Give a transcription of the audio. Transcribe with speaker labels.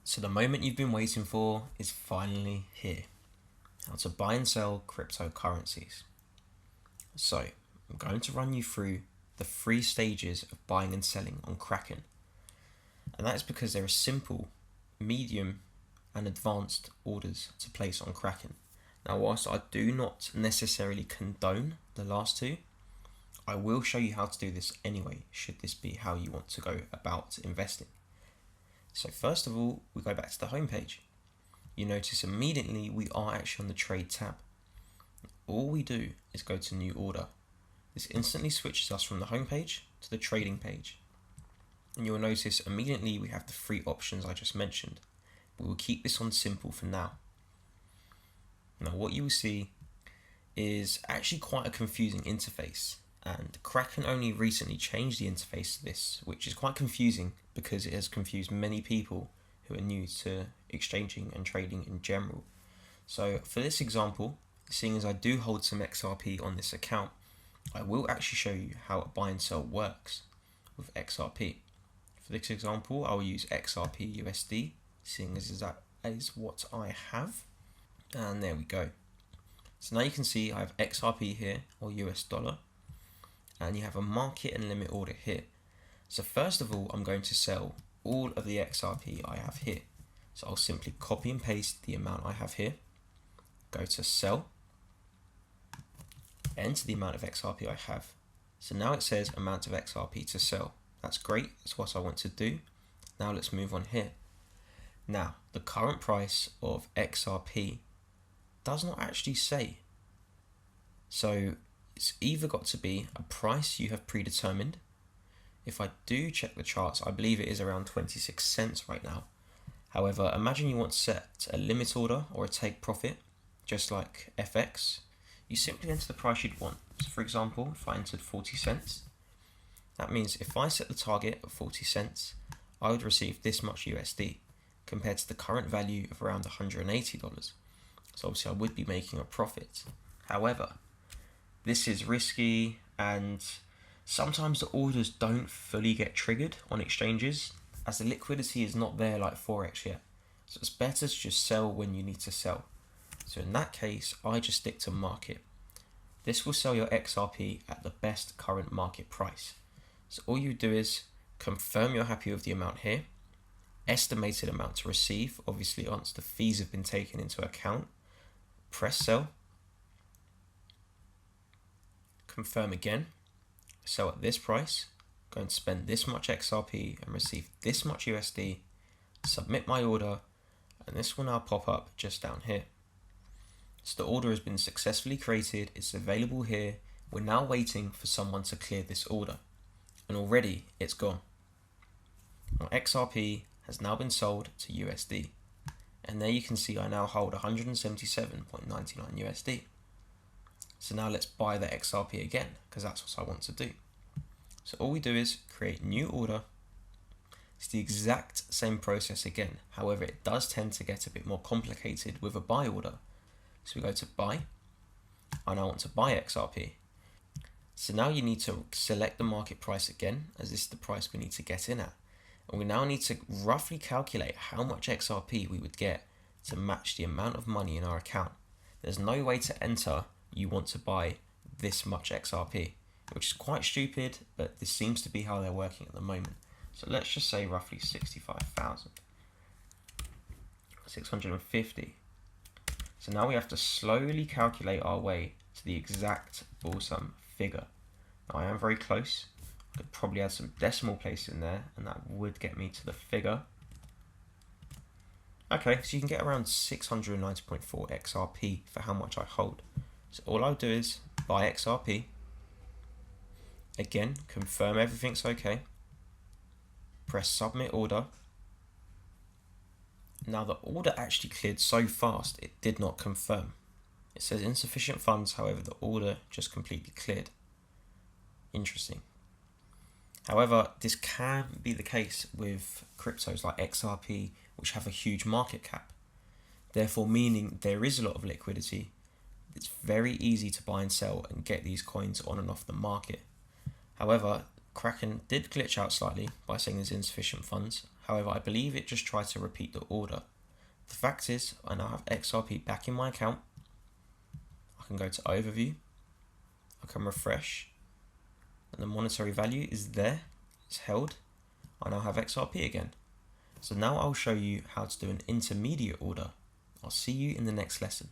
Speaker 1: So the moment you've been waiting for is finally here. How to buy and sell cryptocurrencies. So I'm going to run you through the 3 stages of buying and selling on Kraken. And that is because there are simple, medium and advanced orders to place on Kraken. Now whilst I do not necessarily condone the last 2, I will show you how to do this anyway, should this be how you want to go about investing. So first of all, we go back to the home page. You notice immediately we are actually on the trade tab. All we do is go to new order. This instantly switches us from the home page to the trading page. And you'll notice immediately we have the 3 options I just mentioned. We will keep this on simple for now. Now what you will see is actually quite a confusing interface. And Kraken only recently changed the interface to this, which is quite confusing because it has confused many people who are new to exchanging and trading in general. So for this example, seeing as I do hold some XRP on this account, I will actually show you how a buy and sell works with XRP. For this example, I will use XRP USD, seeing as that is what I have. And there we go. So now you can see I have XRP here, or US dollar, and you have a market and limit order here. So first of all, I'm going to sell all of the XRP I have here. So I'll simply copy and paste the amount I have here, go to sell, enter the amount of XRP I have. So now it says amount of XRP to sell. That's great, that's what I want to do. Now let's move on here. Now, the current price of XRP does not actually say. So it's either got to be a price you have predetermined. If I do check the charts, I believe it is around 26 cents right now. However, imagine you want to set a limit order or a take profit, just like FX. You simply enter the price you'd want. So for example, if I entered 40 cents, that means if I set the target of 40 cents, I would receive this much USD compared to the current value of around $180. So obviously I would be making a profit. However, this is risky and sometimes the orders don't fully get triggered on exchanges as the liquidity is not there like Forex yet. So it's better to just sell when you need to sell. So in that case, I just stick to market. This will sell your XRP at the best current market price. So all you do is confirm you're happy with the amount here, estimated amount to receive, obviously once the fees have been taken into account, press sell, confirm again, sell at this price, going to spend this much XRP and receive this much USD, submit my order, and this will now pop up just down here. So the order has been successfully created, it's available here, we're now waiting for someone to clear this order, and already it's gone. My XRP has now been sold to USD, and there you can see I now hold 177.99 USD. So now let's buy the XRP again, because that's what I want to do. So all we do is create new order. It's the exact same process again. However, it does tend to get a bit more complicated with a buy order. So we go to buy. I now want to buy XRP. So now you need to select the market price again, as this is the price we need to get in at. And we now need to roughly calculate how much XRP we would get to match the amount of money in our account. There's no way to enter you want to buy this much XRP, which is quite stupid, but this seems to be how they're working at the moment. So let's just say roughly 65,650. So now we have to slowly calculate our way to the exact ballsum figure. Now I am very close. I could probably add some decimal place in there, and that would get me to the figure. Okay, so you can get around 690.4 XRP for how much I hold. So all I'll do is buy XRP. Again, confirm everything's okay. Press submit order. Now the order actually cleared so fast it did not confirm. It says insufficient funds, however the order just completely cleared. Interesting. However, this can be the case with cryptos like XRP, which have a huge market cap. Therefore meaning there is a lot of liquidity. It's very easy to buy and sell and get these coins on and off the market. However, Kraken did glitch out slightly by saying there's insufficient funds. However, I believe it just tried to repeat the order. The fact is, I now have XRP back in my account. I can go to overview. I can refresh. And the monetary value is there. It's held. I now have XRP again. So now I'll show you how to do an intermediate order. I'll see you in the next lesson.